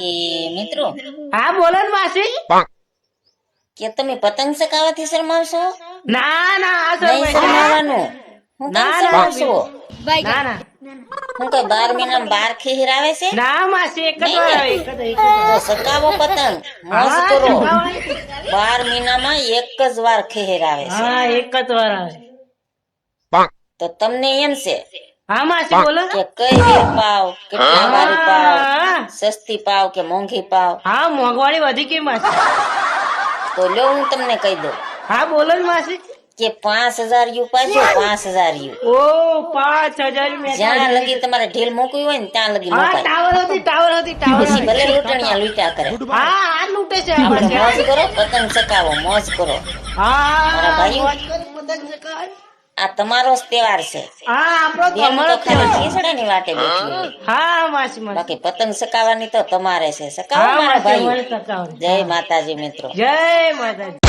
કે મિત્રો હા બોલો ને માસી. કે તમે પતંગ ચગાવવાથી શરમાવશો? ના ના આ નહીં શરમાય. શરમાવાનું. હું કેમ ના, ના, શરમાવશો? ના ના હું કઈ 12 મહિનામાં 12 ખેહીર આવે છે? ના માસી એક જ નહીં વાર ને? આવે, એક જ એક જ તો વાર. ચગાવો પતંગ, મોજ હા, કરો. ચગાવાય. 12 મહિનામાં એક જ વાર ખેહીર આવે છે. હા એક જ વાર આવે. તો તમને એમ છે હા માસી બોલો. કે કઈ રીત પાવ, કેટલા વારી પાવ, હા સસ્તી પાવ કે મોંઘી પાવ? હા મોંઘવારી વધી ગઈ માસી. તો લ્યો હું તમને કહી દઉં હા બોલો ને માસી. કે 5000 યુ પાજો, 5000 યુ. ઓ 5000 મેં જ્યાં લગી તમારે ઢીલ મૂકવી હોય ને ત્યાં લગી હા મુકાય. ટાવર હતી ટાવર હતી ટાવર પછી હતી. ભલે લૂંટણિયા લૂંટ્યા કરે. હા આ લૂંટે છે આ આપણે માસી. મોજ કરો, પતંગ ચકાવો, મોજ કરો. હા મારા ભાઈઓ. મોજ કરી પતંગ ચગાવે. આ તમારો જ તહેવાર છે. હા આપણો તો બેન અમારો તો ખાલી તહેવાર. ખીસડાની વાટે બેઠી હોય. હા માસી માસી. બાકી પતંગ ચકાવવાની તો તમારે છે. ચકાવો હા મારા માસી ભાઈઓ. અમારે ચગાવવાની. જય માતાજી મિત્રો. જય માતાજી.